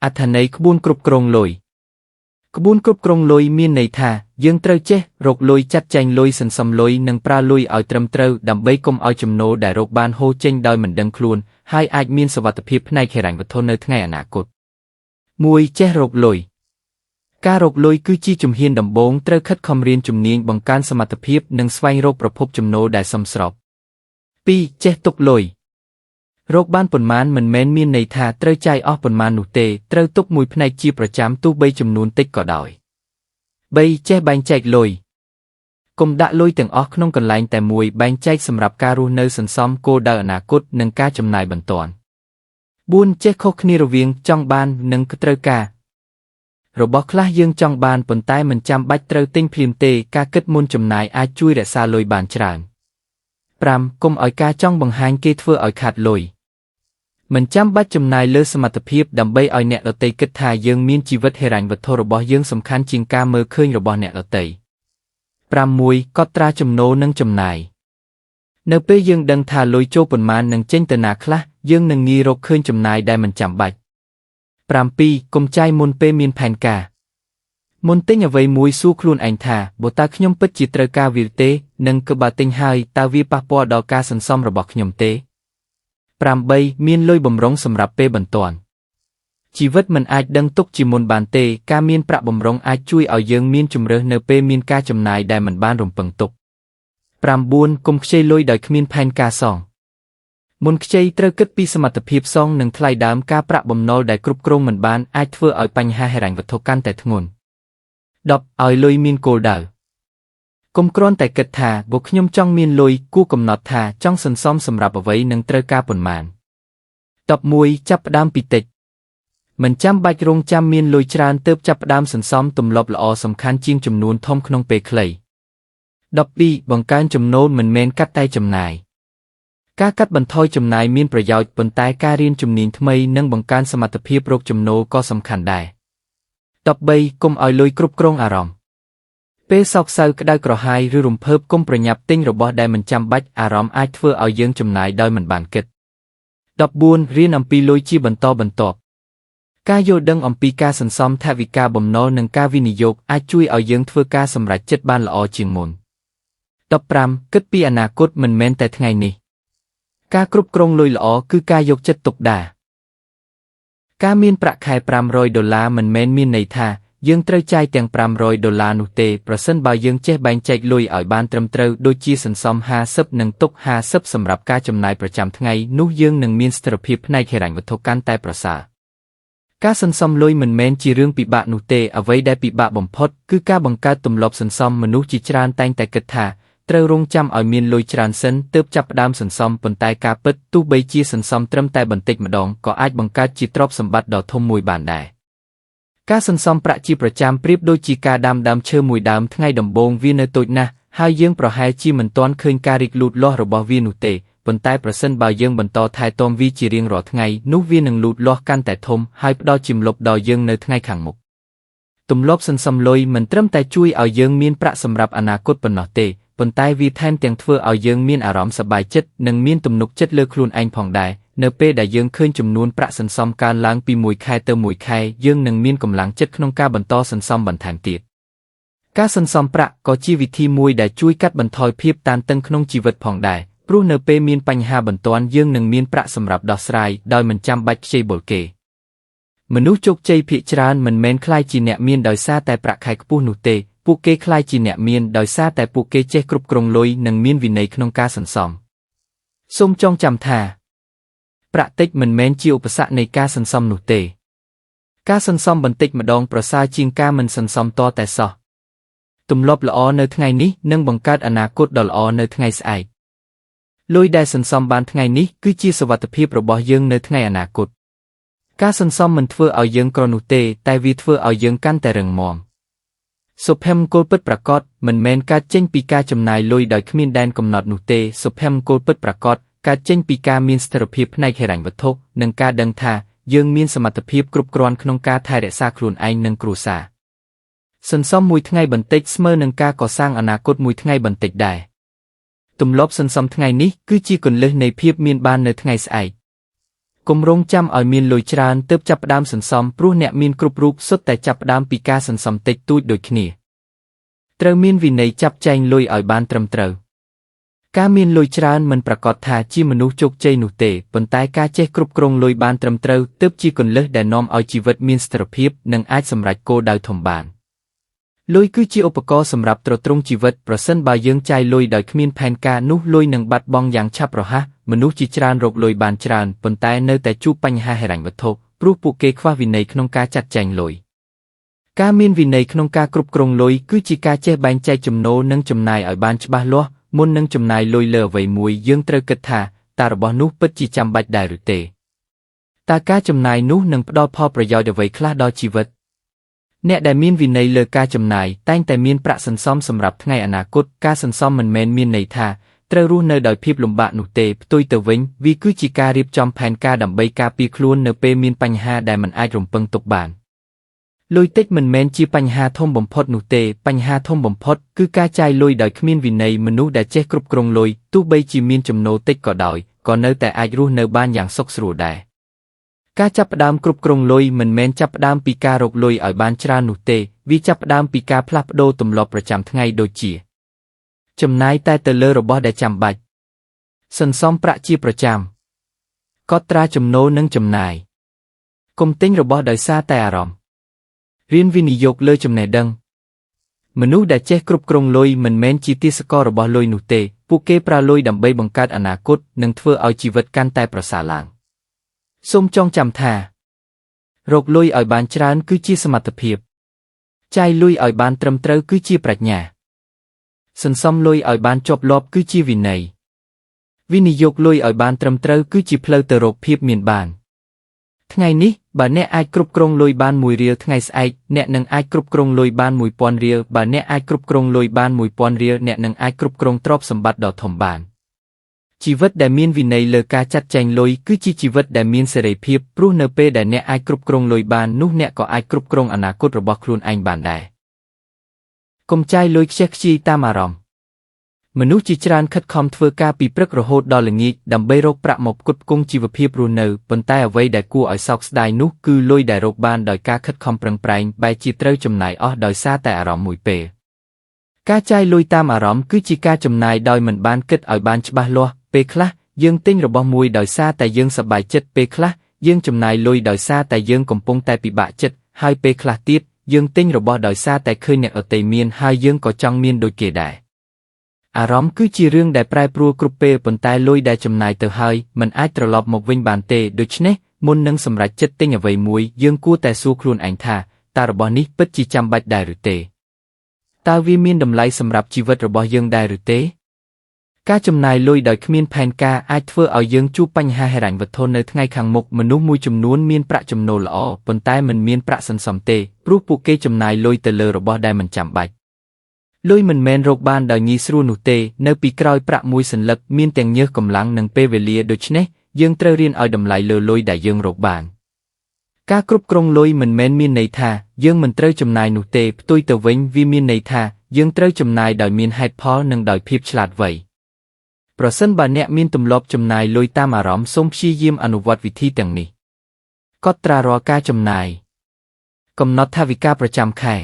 អត្ថន័យក្បួនគ្រប់គ្រងលុយក្បួនគ្រប់គ្រងលុយមានន័យថាយើងត្រូវចេះរកលុយចាត់ចែងលុយសន្សំលុយនិងប្រើលុយឲ្យត្រឹមត្រូវដើម្បីកុំឲ្យចំណូលដែលរកបានហូរចេញដោយមិនដឹងខ្លួនហើយអាចមានសុវត្ថិភាពផ្នែកហិរញ្ញវត្ថុនៅថ្ងៃអនាគត 1. ចេះរកលុយការរកលុយគឺជាជំហានដំបូងត្រូវខិតខំរៀនជំនាញបង្កើនសមត្ថភាពនិងស្វែងរកប្រភពចំណូលដែលសមស្រប 2. ចេះទុកលុយរកបានប៉ុន្មានមិនមែនមានន័យថាត្រូវចាយអស់ប៉ុន្មាននោះទេត្រូវទុកមួយផ្នែកជាប្រចាំទោះបីចំនួនតិចក៏ដោយ 3. ចេះបែងចែកលុយកុំដាក់លុយទាំងអស់ក្នុងកន្លែងតែមួយបែងចែកសម្រាប់ការរស់នៅសន្សំគោលដៅអនាគតនិងការចំណាយបន្ទាន់ 4. ចេះខុសគ្នារវាងចង់បាននិងត្រូវការរបស់ខ្លះយើងចង់បានប៉ុន្តែមិនចាំបាច់ត្រូវទិញភ្លាមទេការគិតមុនចំណាយអាចជួយរក្សាលុយបានច្រើន 5. កុំឲ្យការចង់បង្ហាញគេធ្វើឲ្យខាតលុយមិនចាំបាច់ចំណាយលើសមត្ថភាពដើម្បីឲ្យអ្នកដទៃគិតថាយើងមានជីវិតហិរញ្ញវត្ថុរបស់យើងសំខាន់ជាងការមើលឃើញរបស់អ្នកដទៃ 6. កត់ត្រាចំណូលនិងចំណាយនៅពេលយើងដឹងថាលុយចូលប៉ុន្មាននិងចេញទៅណាខ្លះយើងនឹងងាយរកឃើញចំណាយដែលមិនចាំបាច់ 7. កុំចាយមុនពេលមានផែនការមុនទិញអ្វីមួយសួរខ្លួនឯងថាបើតើខ្ញុំពិតជាត្រូវការវាទេនិងក៏បើទិញហើយតើវាប៉ះពាល់ដល់ការសន្សំរបស់ខ្ញុំទេ 8. មានលុយបម្រុងសម្រាប់ពេលបន្ទាន់ជីវិតមិនអាចដឹងទុកជាមុនបានទេការមានប្រាក់បម្រុងអាចជួយឲ្យយើងមានជម្រើសនៅពេលមានការចំណាយដែលមិនបានរំពឹងទុក 9. កុំខ្ចីលុយដោយគ្មានផែនការសងមុនខ្ចីត្រូវគិតពីសមត្ថភាពសងនិងថ្លៃដើមការប្រាក់បំណុលដែលគ្រប់គ្រងមិនបានអាចធ្វើឲ្យបញ្ហាហិរញ្ញវត្ថុកាន់តែធ្ងន់ 10. ឲ្យលុយមានគោលដៅកុំគ្រាន់តែគិតថាបើខ្ញុំចង់មានលុយគួរកំណត់ថាចង់សន្សំសម្រាប់អ្វីនិងត្រូវការប៉ុន្មាន 11. ចាប់ផ្ដើមពីតិចមិនចាំបាច់រងចាំមានលុយច្រើនទើបចាប់ផ្ដើមសន្សំទម្លាប់ល្អសំខាន់ជាងចំនួនធំក្នុងពេលខ្លី 12. បង្កើនចំណូលមិនមែនកាត់តែចំណាយការកាត់បន្ថយចំណាយមានប្រយោជន៍ប៉ុន្តែការរៀនជំនាញថ្មីនិងបង្កើនសមត្ថភាពរកចំណូលក៏សំខាន់ដែរ 13. កុំឲ្យលុយគ្រប់គ្រងអារម្មណ៍ពេលសោកសៅក្តៅក្រហាយឬរំភើបកុំប្រញាប់ទិញរបស់ដែលមិនចាំបាច់អារម្មណ៍អាចធ្វើឲ្យយើងចំណាយដោយមិនបានគិត 14. រៀនអំពីលុយជាបន្តបន្ទាប់ការយល់ដឹងអំពីការសន្សំថវិកាបំណុលនិងការវិនិយោគអាចជួយឲ្យយើងធ្វើការសម្រេចចិត្តបានល្អជាងមុន 15. គិតពីអនាគតមិនមែនតែថ្ងៃនេះការគ្រប់គ្រងលុយល្អគឺការយកចិត្តទុកដាក់ការមានប្រាក់ខែ$500មិនមែនមានន័យថាយើងត្រូវចាយទាំង$500នោះទេប្រសិនបើយើងចេះបែងចែកលុយឲ្យបានត្រឹមត្រូវដូចជាសន្សំ50និងទុក50សម្រាប់ការចំណាយប្រចាំថ្ងៃនោះយើងនឹងមានស្ថិរភាពផ្នែកហិរញ្ញវត្ថុកាន់តែប្រសើរការសន្សំលុយមិនមែនជារឿងពិបាកនោះទេអ្វីដែលពិបាកបំផុតគឺការបង្កើតទម្លាប់សន្សំមនុស្សជាច្រើនតែងតែគិតថាត្រូវរងចាំឲ្យមានលុយច្រើនសិនទើបចាប់ផ្ដើមសន្សំប៉ុន្តែការពិតទោះបីជាសន្សំត្រឹមតែបន្តិចម្ដងក៏អាចបង្កើតជាទ្រព្យសម្បត្តិដ៏ធំមួយបានដែរការសន្សំប្រាក់ជាប្រចាំប្រៀបដូចជាការដាំដើមឈើមួយដើមថ្ងៃដំបូងវានៅតូចណាស់ហើយយើងប្រហែលជាមិនទាន់ឃើញការរីកលូតលាស់របស់វានោះទេប៉ុន្តែប្រសិនបើយើងបន្តថែទាំវាជារៀងរាល់ថ្ងៃនោះវានឹងលូតលាស់កាន់តែធំហើយផ្ដល់ជាម្លប់ដល់យើងនៅថ្ងៃខាងមុខទម្លាប់សន្សំលុយមិនត្រឹមតែជួយឲ្យយើងមានប្រាក់សម្រាប់អនាគតប៉ុណ្ណោះទេប៉ុន្តែវាថែមទាំងធ្វើឲ្យយើងមានអារម្មណ៍សប្បាយចិត្តនិងមានទំនុកចិត្តលើខ្លួនឯងផងដែរនៅពេលដែលយើងឃើញចំនួនប្រាក់សន្សំកើនឡើងពីមួយខែទៅមួយខែយើងនឹងមានកម្លាំងចិត្តក្នុងការបន្តសន្សំបន្ថែមទៀតការសន្សំប្រាក់ក៏ជាវិធីមួយដែលជួយកាត់បន្ថយភាពតានតឹងក្នុងជីវិតផងដែរព្រោះនៅពេលមានបញ្ហាបន្ទាន់យើងនឹងមានប្រាក់សម្រាប់ដោះស្រាយដោយមិនចាំបាច់ខ្ចីបុលគេមនុស្សជោគជ័យភាគច្រើនមិនមែនក្លាយជាអ្នកមានដោយសារតែប្រាក់ខែខ្ពស់នោះទេពួកគេក្លាយជាអ្នកមានដោយសារតែពួកគេចេះគ្រប់គ្រងលុយនិងមានវិន័យក្នុងការសន្សំសូមចងចាំថាប្រាក់តិចមិនមែនជាឧបសគ្គនៃការសន្សំនោះទេការសន្សំបន្តិចម្ដងប្រសើរជាងការមិនសន្សំទាល់តែសោះទម្លាប់ល្អនៅថ្ងៃនេះនឹងបង្កើតអនាគតដ៏ល្អនៅថ្ងៃស្អែកលុយដែលសន្សំបានថ្ងៃនេះគឺជាសុវត្ថិភាពរបស់យើងនៅថ្ងៃអនាគតការសន្សំមិនធ្វើឲ្យយើងក្រនោះទេតែវាធ្វើឲ្យយើងកាន់តែរឹងមាំសុភមង្គលពិតប្រាកដមិនមែនកើតចេញពីការចំណាយលុយដោយគ្មានដែនកំណត់នោះទេសុភមង្គលពិតប្រាកដកើតចេញពីការមានស្ថិរភាពផ្នែកហិរញ្ញវត្ថុនិងការដឹងថាយើងមានសមត្ថភាពគ្រប់គ្រាន់ក្នុងការថែរក្សាខ្លួនឯងនិងគ្រួសារសន្សំមួយថ្ងៃបន្តិចស្មើនឹងការកសាងអនាគតមួយថ្ងៃបន្តិចដែរទម្លាប់សន្សំថ្ងៃនេះគឺជាគន្លឹះនៃភាពមានបាននៅថ្ងៃស្អែក គម្រោងចាំឲ្យមានលុយច្រើនទើបចាប់ផ្ដើមសន្សំព្រោះអ្នកមានគ្រប់រូបសុទ្ធតែចាប់ផ្ដើមពីការសន្សំតិចតួចដូចគ្នាត្រូវមានវិន័យចាប់ចែងលុយឲ្យបានត្រឹមត្រូវការមានលុយច្រើនមិនប្រកាសថាជាមនុស្សជោគជ័យនោះទេប៉ុន្តែការចេះគ្រប់គ្រងលុយបានត្រឹមត្រូវទើបជាគន្លឹះដែលនាំឲ្យជីវិតមានស្ថិរភាពនិងអាចសម្រេចគោលដៅធំបានលុយគឺជាឧបករណ៍សម្រាប់ទ្រទ្រង់ជីវិតប្រសិនបើយើងចាយលុយដោយគ្មានផែនការនោះលុយនឹងបាត់បង់យ៉ាងឆាប់រហ័សមនុស្សជាច្រើនរកលុយបានច្រើនប៉ុន្តែនៅតែជួបបញ្ហាហិរញ្ញវត្ថុព្រោះពួកគេខ្វះវិន័យក្នុងការចាត់ចែងលុយការមានវិន័យក្នុងការគ្រប់គ្រងលុយគឺជាការចេះបែងចែកចំណូលនិងចំណាយឲ្យបានច្បាស់លាស់មុននឹងចំណាយលុយលើអ្វីមួយយើងត្រូវគិតថាតើរបស់នោះពិតជាចាំបាច់ដែរឬទេតើការចំណាយនោះនឹងផ្ដល់ផលប្រយោជន៍អ្វីខ្លះដល់ជីវិតអ្នកដែលមានវិន័យលើការចំណាយតែងតែមានប្រាក់សន្សំសម្រាប់ថ្ងៃអនាគតការសន្សំមិនមែនមានន័យថាត្រូវរស់នៅដោយភាពលំបាកនោះទេផ្ទុយទៅវិញវាគឺជាការរៀបចំផែនការដើម្បីការពារខ្លួននៅពេលមានបញ្ហាដែលមិនអាចរំពឹងទុកបានលុយតិចមិនមែនជាបញ្ហាធំបំផុតនោះទេបញ្ហាធំបំផុតគឺការចាយលុយដោយគ្មានវិន័យមនុស្សដែលចេះគ្រប់គ្រងលុយទោះបីជាមានចំណូលតិចក៏ដោយក៏នៅតែអាចរស់នៅបានយ៉ាងសុខស្រួលដែរការចាប់ផ្ដើមគ្រប់គ្រងលុយមិនមែនចាប់ផ្ដើមពីការរកលុយឲ្យបានច្រើននោះទេវាចាប់ផ្ដើមពីការផ្លាស់ប្ដូរទម្លាប់ប្រចាំថ្ងៃដូចជាចំណាយតែទៅលើរបស់ដែលចាំបាច់សន្សំប្រាក់ជាប្រចាំកត់ត្រាចំណូលនិងចំណាយកុំទិញរបស់ដោយសារតែអារម្មណ៍រៀនវិនិយោគលើចំណេះដឹងមនុស្សដែលចេះគ្រប់គ្រងលុយមិនមែនជាទាសកររបស់លុយនោះទេពួកគេប្រើលុយដើម្បីបង្កើតអនាគតនិងធ្វើឲ្យជីវិតកាន់តែប្រសើរឡើងសូមចងចាំថារកលុយឲ្យបានច្រើនគឺជាសមត្ថភាពចាយលុយឲ្យបានត្រឹមត្រូវគឺជាប្រាជ្ញាសន្សំលុយឲ្យបានជាប់លាប់គឺជាវិន័យវិនិយោគលុយឲ្យបានត្រឹមត្រូវគឺជាផ្លូវទៅរកភាពមានបានថ្ងៃនេះបើអ្នកអាចគ្រប់គ្រងលុយបាន1រៀលថ្ងៃស្អែកអ្នកនឹងអាចគ្រប់គ្រងលុយបាន1000រៀលបើអ្នកអាចគ្រប់គ្រងលុយបាន1000រៀលអ្នកនឹងអាចគ្រប់គ្រងទ្រព្យសម្បត្តិដ៏ធំបានជីវិតដែលមានវិន័យលើការចាត់ចែងលុយគឺជាជីវិតដែលមានសេរីភាពព្រោះនៅពេលដែលអ្នកអាចគ្រប់គ្រងលុយបាននោះអ្នកក៏អាចគ្រប់គ្រងអនាគតរបស់ខ្លួនឯងបានដែរកុំចាយលុយខ្ជះខ្ជាយតាមអារម្មណ៍មនុស្សជាច្រើនខិតខំធ្វើការពីព្រឹករហូតដល់ល្ងាចដើម្បីរកប្រាក់មកផ្គត់ផ្គង់ជីវភាពរស់នៅប៉ុន្តែអ្វីដែលគួរឲ្យសោកស្ដាយនោះគឺលុយដែលរកបានដោយការខិតខំប្រឹងប្រែងបែរជាត្រូវចំណាយអស់ដោយសារតែអារម្មណ៍មួយពេលការចាយលុយតាមអារម្មណ៍គឺជាការចំណាយដោយមិនបានគិតឲ្យបានច្បាស់លាស់ពេលខ្លះយើងទិញរបស់មួយដោយសារតែយើងសប្បាយចិត្តពេលខ្លះយើងចំណាយលុយដោយសារតែយើងកំពុងតែពិបាកចិត្តហើយពេលខ្លះទៀតយើងទិញរបស់ដោយសារតែឃើញអ្នកដទៃមានហើយយើងក៏ចង់មានដូចគេដែរអារម្មណ៍គឺជារឿងដែលប្រែប្រួលគ្រប់ពេលប៉ុន្តែលុយដែលចំណាយទៅហើយមិនអាចត្រឡប់មកវិញបានទេដូច្នេះមុននឹងសម្រេចចិត្តទិញអ្វីមួយយើងគួរតែសួរខ្លួនឯងថាតើរបស់នេះពិតជាចាំបាច់ដែរឬទេតើវាមានតម្លៃសម្រាប់ជីវិតរបស់យើងដែរឬទេការចំណាយលុយដោយគ្មានផែនការអាចធ្វើឲ្យយើងជួបបញ្ហាហិរញ្ញវត្ថុនៅថ្ងៃខាងមុខមនុស្សមួយចំនួនមានប្រាក់ចំណូលល្អប៉ុន្តែមិនមានប្រាក់សន្សំទេព្រោះពួកគេចំណាយលុយទៅលើរបស់ដែលមិនចាំបាច់លុយមិនមែនរកបានដោយងាយស្រួលនោះទេនៅពីក្រោយប្រាក់មួយសន្លឹកមានទាំងញើសកម្លាំងនិងពេលវេលាដូច្នេះយើងត្រូវរៀនឲ្យតម្លៃលើលុយដែលយើងរកបានការគ្រប់គ្រងលុយមិនមែនមានន័យថាយើងមិនត្រូវចំណាយនោះទេផ្ទុយទៅវិញវាមានន័យថាយើងត្រូវចំណាយដោយមានហេតុផលនិងដោយភាពឆ្លាតវៃប្រសិនបើអ្នកមានទម្លាប់ចំណាយលុយតាមអារម្មណ៍សូមព្យាយាមអនុវត្តវិធីទាំងនេះកត់ត្រារាល់ការចំណាយកំណត់ថវិកាប្រចាំខែ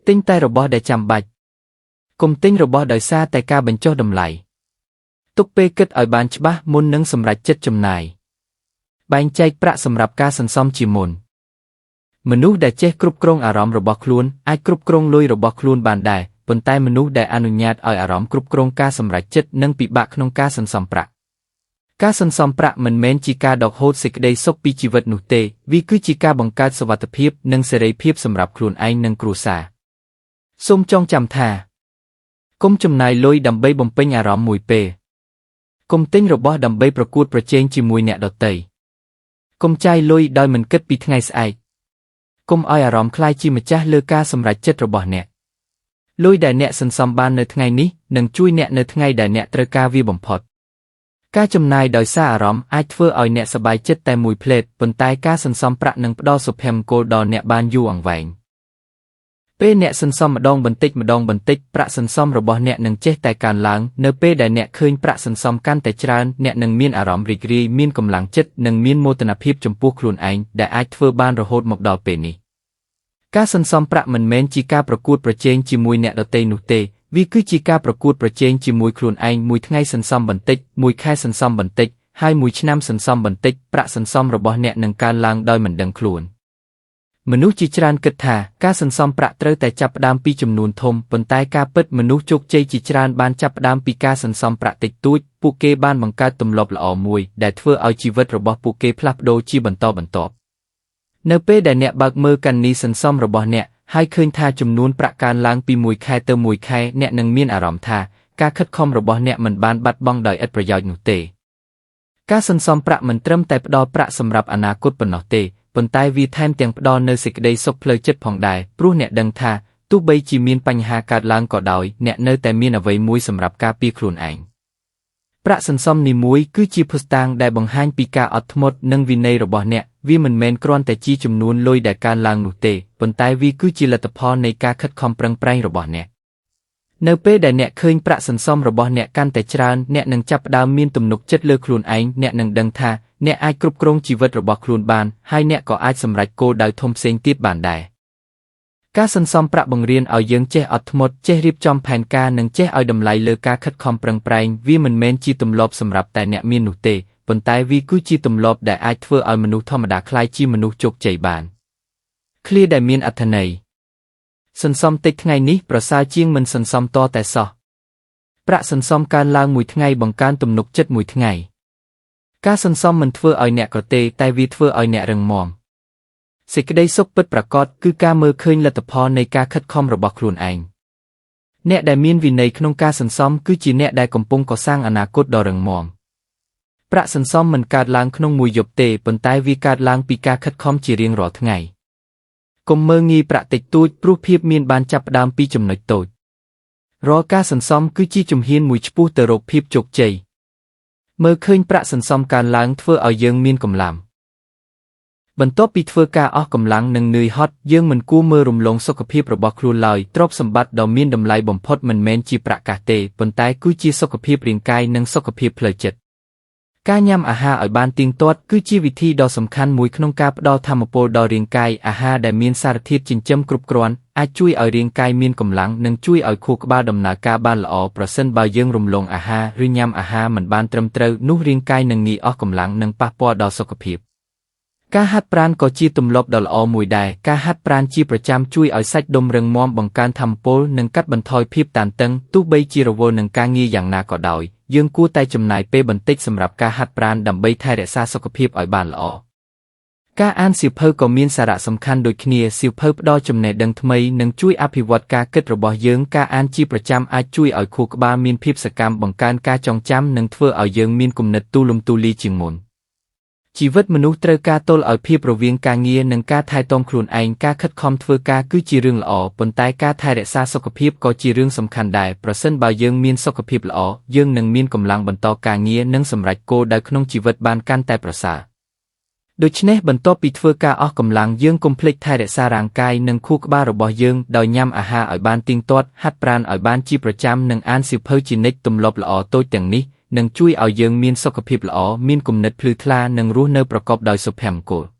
ទិញតែរបស់ដែលចាំបាច់កុំទិញរបស់ដោយសារតែការបញ្ចុះតម្លៃទុកពេលគិតឲ្យបានច្បាស់មុននឹងសម្រេចចិត្តចំណាយបែងចែកប្រាក់សម្រាប់ការសន្សំជាមុនមនុស្សដែលចេះគ្រប់គ្រងអារម្មណ៍របស់ខ្លួនអាចគ្រប់គ្រងលុយរបស់ខ្លួនបានដែរប៉ុន្តែមនុស្សដែលអនុញ្ញាតឲ្យអារម្មណ៍គ្រប់គ្រងការសម្រេចចិត្តនឹងពិបាកក្នុងការសន្សំប្រាក់ការសន្សំប្រាក់មិនមែនជាការដកហូតសេចក្តីសុខពីជីវិតនោះទេវាគឺជាការបង្កើតសុវត្ថិភាពនិងសេរីភាពសម្រាប់ខ្លួនឯងនិងគ្រួសារសូមចងចាំថាកុំចំណាយលុយដើម្បីបំពេញអារម្មណ៍មួយពេលកុំទិញរបស់ដើម្បីប្រកួតប្រជែងជាមួយអ្នកដទៃកុំចាយលុយដោយមិនគិតពីថ្ងៃស្អែកកុំឲ្យអារម្មណ៍ក្លាយជាម្ចាស់លើការសម្រេចចិត្តរបស់អ្នកលុយដែលអ្នកសន្សំបាននៅថ្ងៃនេះនឹងជួយអ្នកនៅថ្ងៃដែលអ្នកត្រូវការវាបំផុតការចំណាយដោយសារអារម្មណ៍អាចធ្វើឲ្យអ្នកសប្បាយចិត្តតែមួយភ្លែតប៉ុន្តែការសន្សំប្រាក់នឹងផ្ដល់សុភមង្គលដល់អ្នកបានយូរអង្វែង ពេលអ្នកសន្សំម្ដងបន្តិចប្រាក់សន្សំរបស់អ្នកនឹងចេះតែកើនឡើងនៅពេលដែលអ្នកឃើញប្រាក់សន្សំកាន់តែច្រើនអ្នកនឹងមានអារម្មណ៍រីករាយមានកម្លាំងចិត្តនិងមានមោទនភាពចំពោះខ្លួនឯងដែលអាចធ្វើបានរហូតមកដល់ពេលនេះការសន្សំប្រាក់មិនមែនជាការប្រកួតប្រជែងជាមួយអ្នកដទៃនោះទេវាគឺជាការប្រកួតប្រជែងជាមួយខ្លួនឯងមួយថ្ងៃសន្សំបន្តិចមួយខែសន្សំបន្តិចហើយមួយឆ្នាំសន្សំបន្តិចប្រាក់សន្សំរបស់អ្នកនឹងកើនឡើងដោយមិនដឹងខ្លួនមនុស្សជាច្រើនគិតថាការសន្សំប្រាក់ត្រូវតែចាប់ផ្ដើមពីចំនួនធំប៉ុន្តែការពិតមនុស្សជោគជ័យជាច្រើនបានចាប់ផ្ដើមពីការសន្សំប្រាក់តិចតួចពួកគេបានបង្កើតទម្លាប់ល្អមួយដែលធ្វើឲ្យជីវិតរបស់ពួកគេផ្លាស់ប្ដូរជាបន្តបន្ទាប់នៅពេលដែលអ្នកបើកមើលកណនីសន្សំរបស់អ្នកហើយឃើញថាចំនួនប្រាក់កើនឡើងពីមួយខែទៅមួយខែអ្នកនឹងមានអារម្មណ៍ថាការខិតខំរបស់អ្នកមិនបានបាត់បង់ដោយឥតប្រយោជន៍នោះទេការសន្សំប្រាក់មិនត្រឹមតែផ្ដល់ប្រាក់សម្រាប់អនាគតប៉ុណ្ណោះទេប៉ុន្តែវាថែមទាំងផ្ដល់នូវសេចក្តីសុខផ្លូវចិត្តផងដែរព្រោះអ្នកដឹងថាទោះបីជាមានបញ្ហាកើតឡើងក៏ដោយអ្នកនៅតែមានអ្វីមួយសម្រាប់ការពារខ្លួនឯងប្រាក់សន្សំនីមួយគឺជាភស្តុតាងដែលបង្ហាញពីការអត់ធ្មត់និងវិន័យរបស់អ្នកវាមិនមែនគ្រាន់តែជាចំនួនលុយដែលកើនឡើងនោះទេប៉ុន្តែវាគឺជាលទ្ធផលនៃការខិតខំប្រឹងប្រែងរបស់អ្នកនៅពេលដែលអ្នកឃើញប្រាក់សន្សំរបស់អ្នកកាន់តែច្រើនអ្នកនឹងចាប់ផ្ដើមមានទំនុកចិត្តលើខ្លួនឯងអ្នកនឹងដឹងថាអ្នកអាចគ្រប់គ្រងជីវិតរបស់ខ្លួនបានហើយអ្នកក៏អាចសម្រេចគោលដៅធំផ្សេងទៀតបានដែរការសន្សំប្រាក់បង្រៀនឲ្យយើងចេះអត់ធ្មត់ចេះរៀបចំផែនការនិងចេះឲ្យតម្លៃលើការខិតខំប្រឹងប្រែងវាមិនមែនជាទម្លាប់សម្រាប់តែអ្នកមាននោះទេប៉ុន្តែវាគឺជាទម្លាប់ដែលអាចធ្វើឲ្យមនុស្សធម្មតាក្លាយជាមនុស្សជោគជ័យបានឃ្លាដែលមានអត្ថន័យសន្សំតិចថ្ងៃនេះប្រសើរជាងមិនសន្សំតតែសោះប្រាក់សន្សំកើនឡើងមួយថ្ងៃបង្កើនទំនុកចិត្តមួយថ្ងៃការសន្សំមិនធ្វើឲ្យអ្នកក្រទេតែវាធ្វើឲ្យអ្នករឹងមាំសេចក្តីសុខពិតប្រាកដគឺការមើលឃើញលទ្ធផលនៃការខិតខំរបស់ខ្លួនឯងអ្នកដែលមានវិន័យក្នុងការសន្សំគឺជាអ្នកដែលកំពុងកសាងអនាគតដ៏រឹងមាំប្រាក់សន្សំមិនកើតឡើងក្នុងមួយយប់ទេប៉ុន្តែវាកើតឡើងពីការខិតខំជារៀងរាល់ថ្ងៃកុំមើលងាយប្រាក់តិចតួចព្រោះភាពមានបានចាប់ផ្ដើមពីចំណុចតូចរាល់ការសន្សំគឺជាជំហានមួយឆ្ពោះទៅរកភាពជោគជ័យមើលឃើញប្រាក់សន្សំកើនឡើងធ្វើឲ្យយើងមានកម្លាំងបន្ទាប់ពីធ្វើការអស់កម្លាំងនិងនឿយហត់យើងមិនគួរមើលរំលងសុខភាពរបស់ខ្លួនឡើយទ្រព្យសម្បត្តិដ៏មានតម្លៃបំផុតមិនមែនជាប្រាក់កាសទេប៉ុន្តែគឺជាសុខភាពរាងកាយនិងសុខភាពផ្លូវចិត្តការញ៉ាំអាហារឲ្យបានទៀងទាត់គឺជាវិធីដ៏សំខាន់មួយក្នុងការផ្ដល់ថាមពលដល់រាងកាយអាហារដែលមានសារធាតុចិញ្ចឹមគ្រប់គ្រាន់អាចជួយឲ្យរាងកាយមានកម្លាំងនិងជួយឲ្យខួរក្បាលដំណើរការបានល្អប្រសិនបើយើងរំលងអាហារឬញ៉ាំអាហារមិនបានត្រឹមត្រូវនោះរាងកាយនឹងងាយអស់កម្លាំងនិងប៉ះពាល់ដល់សុខភាពការហាត់ប្រាណក៏ជាទម្លាប់ដ៏ល្អមួយដែរការហាត់ប្រាណជាប្រចាំជួយឲ្យសាច់ដុំរឹងមាំបង្កើនថាមពលនិងកាត់បន្ថយភាពតានតឹងទោះបីជារវល់នឹងការងារយ៉ាងណាក៏ដោយយើងគួរតែចំណាយពេលបន្តិចសម្រាប់ការហាត់ប្រាណដើម្បីថែរក្សាសុខភាពឲ្យបានល្អការអានសៀវភៅក៏មានសារៈសំខាន់ដូចគ្នាសៀវភៅផ្ដល់ចំណេះដឹងថ្មីនិងជួយអភិវឌ្ឍការគិតរបស់យើងការអានជាប្រចាំអាចជួយឲ្យខួរក្បាលមានភាពសកម្មបង្កើនការចងចាំនិងធ្វើឲ្យយើងមានគំនិតទូលំទូលាយជាងមុនជីវិតមនុស្សត្រូវការទល់ឲ្យភាពរវាងការងារនិងការថែទាំខ្លួនឯងការខិតខំធ្វើការគឺជារឿងល្អប៉ុន្តែការថែរក្សាសុខភាពក៏ជារឿងសំខាន់ដែរប្រសិនបើយើងមានសុខភាពល្អយើងនឹងមានកម្លាំងបន្តការងារនិងសម្រេចគោលដៅក្នុងជីវិតបានកាន់តែប្រសើរដូច្នេះបន្ទាប់ពីធ្វើការអស់កម្លាំងយើងកុំភ្លេចថែរក្សារាងកាយនិងខួរក្បាលរបស់យើងដោយញ៉ាំអាហារឲ្យបានទៀងទាត់ហាត់ប្រាណឲ្យបានជាប្រចាំនិងអានសៀវភៅជានិច្ចទម្លាប់ល្អតូចទាំងនេះនឹងជួយឲ្យយើងមានសុខភាពល្អមានគំនិតភ្លឺថ្លានិងរស់នៅប្រកបដោយសុភមង្គល